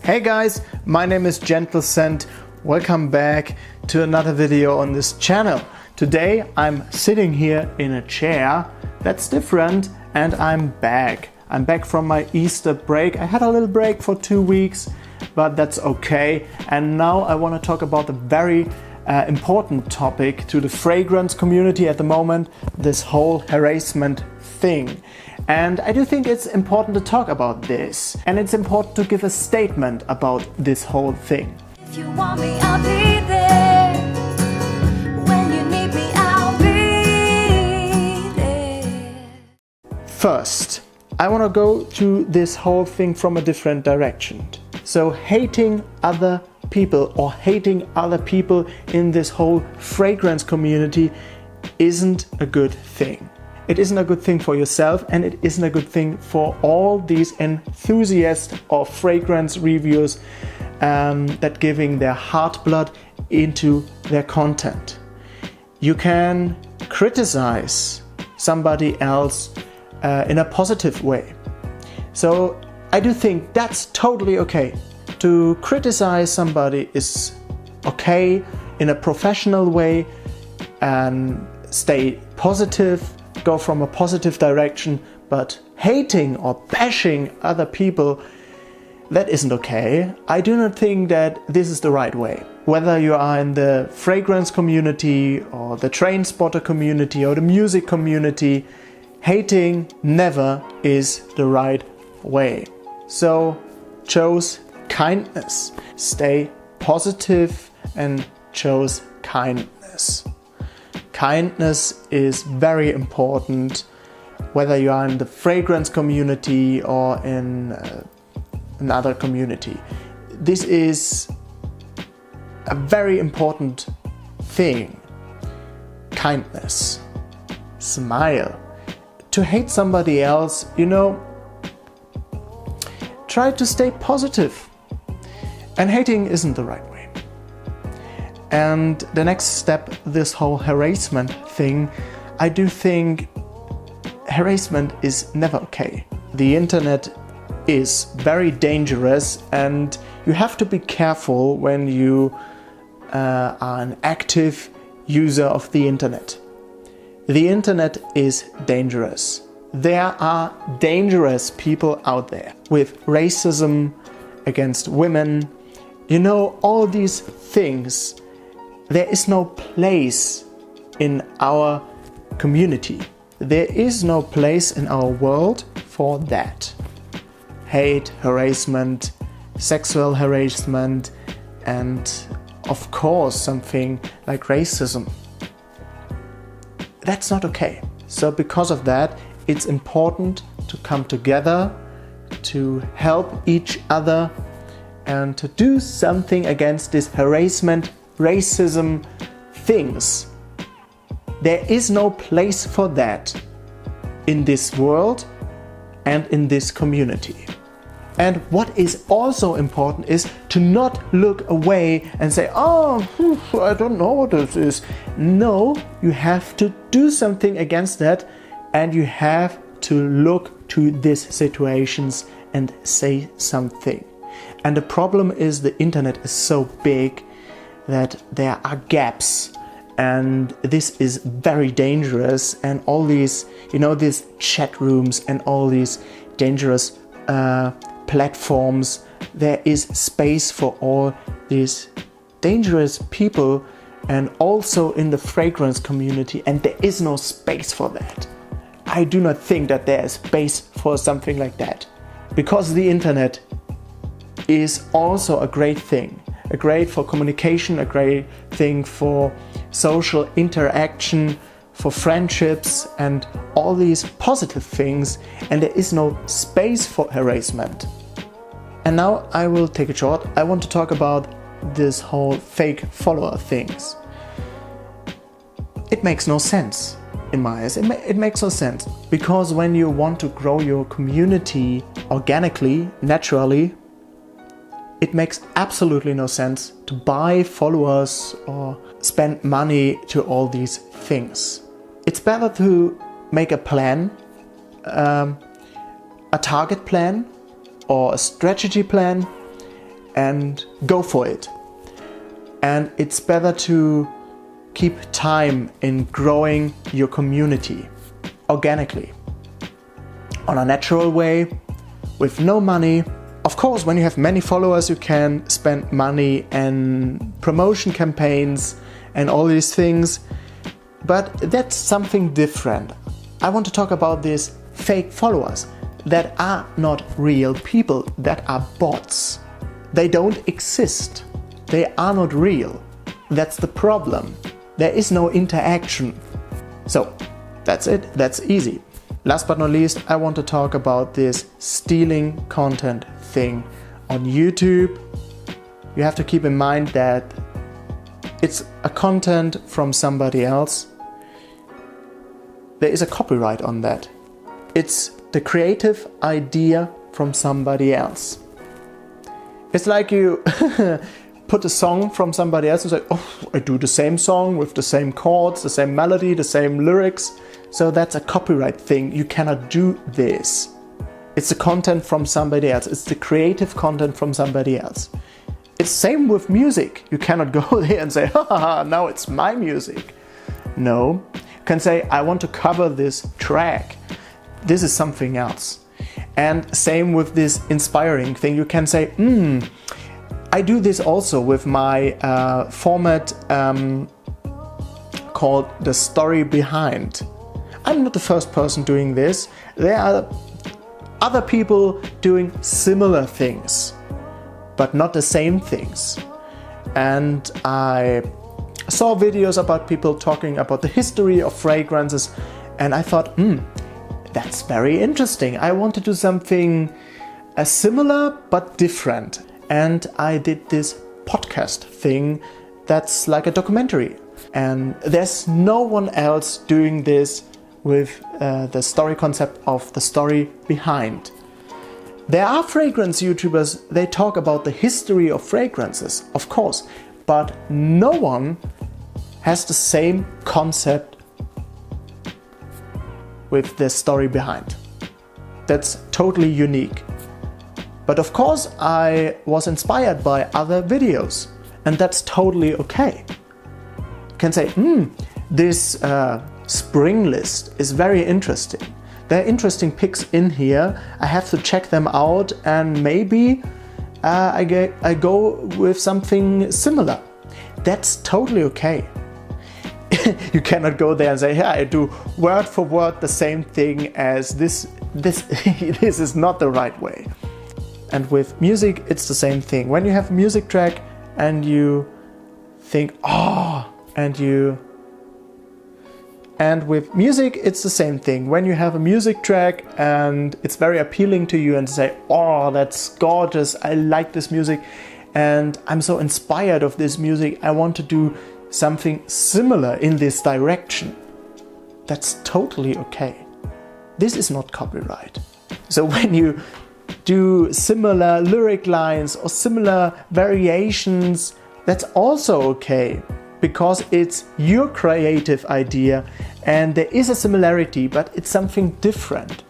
Hey guys, my name is Gentle Scent. Welcome back to another video on this channel. Today I'm sitting here in a chair that's different and I'm back. I'm back from my Easter break. I had a little break for 2 weeks, but that's okay. And now I want to talk about a very important topic to the fragrance community at the moment, this whole harassment thing. And I do think it's important to talk about this, and it's important to give a statement about this whole thing. If you want me, I'll be there. When you need me, I'll be there. First, I want to go to this whole thing from a different direction. So hating other people or hating other people in this whole fragrance community isn't a good thing. It isn't a good thing for yourself, and it isn't a good thing for all these enthusiasts of fragrance reviewers that giving their heart blood into their content. You can criticize somebody else in a positive way. So I do think that's totally okay. To criticize somebody is okay in a professional way and stay positive, go from a positive direction, but hating or bashing other people, that isn't okay. I do not think that this is the right way. Whether you are in the fragrance community or the train spotter community or the music community, hating never is the right way. So choose kindness. Stay positive and choose kindness. Kindness is very important, whether you are in the fragrance community or in another community. This is a very important thing. Kindness. Smile. To hate somebody else, try to stay positive. And hating isn't the right way. And the next step, this whole harassment thing, I do think harassment is never okay. The internet is very dangerous and you have to be careful when you are an active user of the internet. The internet is dangerous. There are dangerous people out there with racism against women. All these things. There is no place in our community. There is no place in our world for that. Hate, harassment, sexual harassment, and of course something like racism. That's not okay. So because of that, it's important to come together, to help each other, and to do something against this harassment, racism things. There is no place for that in this world and in this community. And what is also important is to not look away and say, oh, I don't know what this is. No, you have to do something against that, and you have to look to these situations and say something. And the problem is the internet is so big that there are gaps, and this is very dangerous, and all these, these chat rooms and all these dangerous platforms, there is space for all these dangerous people, and also in the fragrance community, and there is no space for that. I do not think that there is space for something like that, because the internet is also a great thing. A great for communication, a great thing for social interaction, for friendships and all these positive things, and there is no space for harassment. And now I will take it short. I want to talk about this whole fake follower things. It makes no sense in my eyes. It makes no sense, because when you want to grow your community organically, naturally, it makes absolutely no sense to buy followers or spend money to all these things. It's better to make a plan, a target plan or a strategy plan, and go for it. And it's better to keep time in growing your community organically, on a natural way, with no money. Of course, when you have many followers, you can spend money and promotion campaigns and all these things, but that's something different. I want to talk about these fake followers that are not real people, that are bots. They don't exist. They are not real. That's the problem. There is no interaction. So that's it. That's easy. Last but not least, I want to talk about this stealing content thing on YouTube. You have to keep in mind that it's a content from somebody else. There is a copyright on that. It's the creative idea from somebody else. It's like you put a song from somebody else and say, oh, I do the same song with the same chords, the same melody, the same lyrics. So that's a copyright thing. You cannot do this. It's the content from somebody else. It's the creative content from somebody else. It's same with music. You cannot go there and say, ha ha ha, now it's my music. No. You can say, I want to cover this track. This is something else. And same with this inspiring thing. You can say, I do this also with my format called The Story Behind. I'm not the first person doing this. There are other people doing similar things, but not the same things. And I saw videos about people talking about the history of fragrances, and I thought, that's very interesting. I want to do something similar but different. And I did this podcast thing that's like a documentary. And there's no one else doing this with the story concept of the story behind. There are fragrance YouTubers, they talk about the history of fragrances, of course, but no one has the same concept with the story behind. That's totally unique. But of course, I was inspired by other videos, and that's totally okay. You can say, this spring list is very interesting. There are interesting picks in here. I have to check them out, and maybe I go with something similar. That's totally okay. You cannot go there and say, yeah, I do word for word the same thing as this. This is not the right way. And with music, it's the same thing. When you have a music track and you think, and with music, it's the same thing. When you have a music track and it's very appealing to you and say, oh, that's gorgeous, I like this music, and I'm so inspired of this music, I want to do something similar in this direction. That's totally okay. This is not copyright. So when you do similar lyric lines or similar variations, that's also okay, because it's your creative idea and there is a similarity, but it's something different.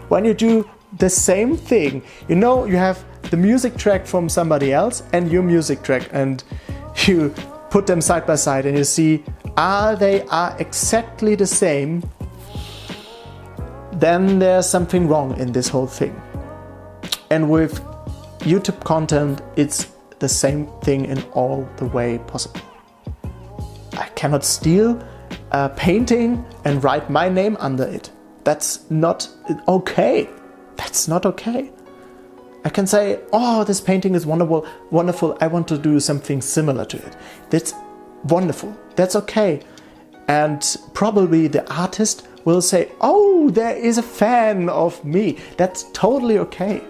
When you do the same thing, you have the music track from somebody else and your music track, and you put them side by side and you see, they are exactly the same, then there's something wrong in this whole thing. And with YouTube content, it's the same thing in all the way possible. I cannot steal a painting and write my name under it. That's not okay. That's not okay. I can say, oh, this painting is wonderful, wonderful. I want to do something similar to it. That's wonderful. That's okay. And probably the artist will say, oh, there is a fan of me. That's totally okay.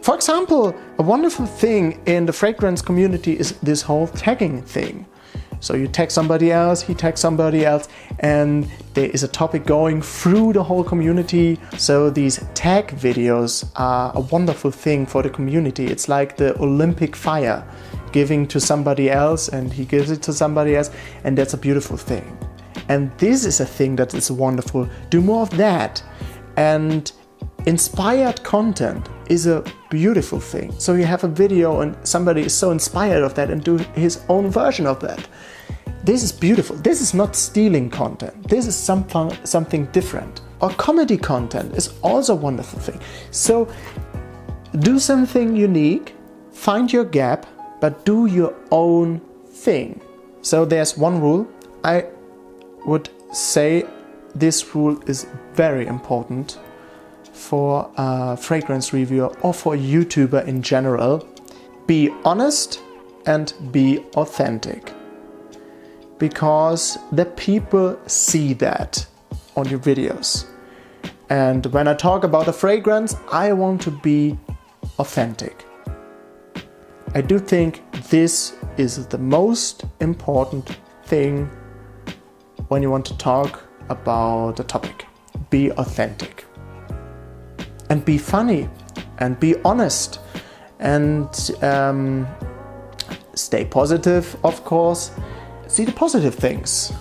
For example, a wonderful thing in the fragrance community is this whole tagging thing. So you tag somebody else, he tags somebody else, and there is a topic going through the whole community. So these tag videos are a wonderful thing for the community. It's like the Olympic fire, giving to somebody else and he gives it to somebody else, and that's a beautiful thing. And this is a thing that is wonderful. Do more of that. And inspired content is a beautiful thing. So you have a video and somebody is so inspired of that and do his own version of that. This is beautiful. This is not stealing content. This is something different. Or comedy content is also a wonderful thing. So do something unique, find your gap, but do your own thing. So there's one rule. I would say this rule is very important for a fragrance reviewer or for a YouTuber in general. Be honest and be authentic. Because the people see that on your videos. And when I talk about a fragrance, I want to be authentic. I do think this is the most important thing when you want to talk about a topic. Be authentic. And be funny. And be honest. And stay positive, of course. See the positive things.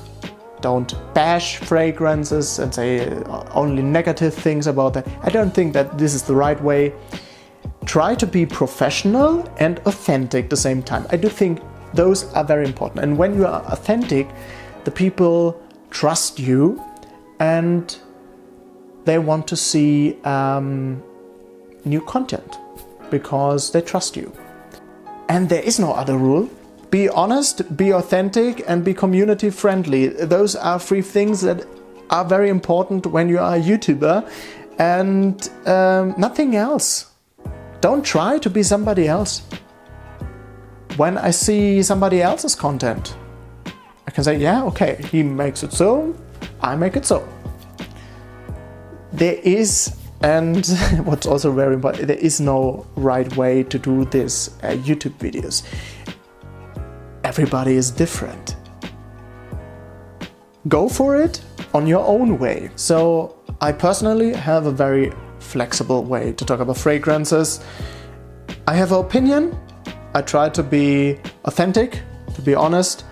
Don't bash fragrances and say only negative things about that. I don't think that this is the right way. Try to be professional and authentic at the same time. I do think those are very important. And when you are authentic, the people trust you and they want to see new content because they trust you. And there is no other rule. Be honest, be authentic, and be community friendly. Those are 3 things that are very important when you are a YouTuber, and nothing else. Don't try to be somebody else. When I see somebody else's content, I can say, yeah, okay, he makes it so, I make it so. There is, and what's also very important, there is no right way to do this YouTube videos. Everybody is different. Go for it on your own way. So I personally have a very flexible way to talk about fragrances. I have an opinion. I try to be authentic, to be honest.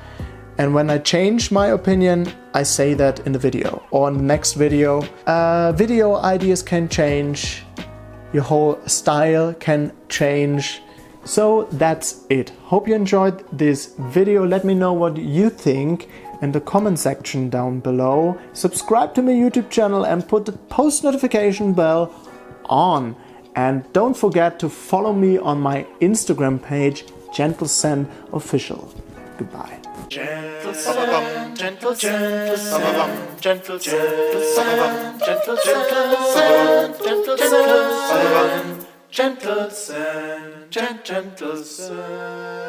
And when I change my opinion, I say that in the video or in the next video. Video ideas can change. Your whole style can change. So that's it. Hope you enjoyed this video. Let me know what you think in the comment section down below. Subscribe to my YouTube channel and put the post notification bell on. And don't forget to follow me on my Instagram page, Gentle Scent Official. Goodbye. Gentle scent, gentle scent, gentle scent, gentle scent, gentle scent. Gentle scent, gentle scent.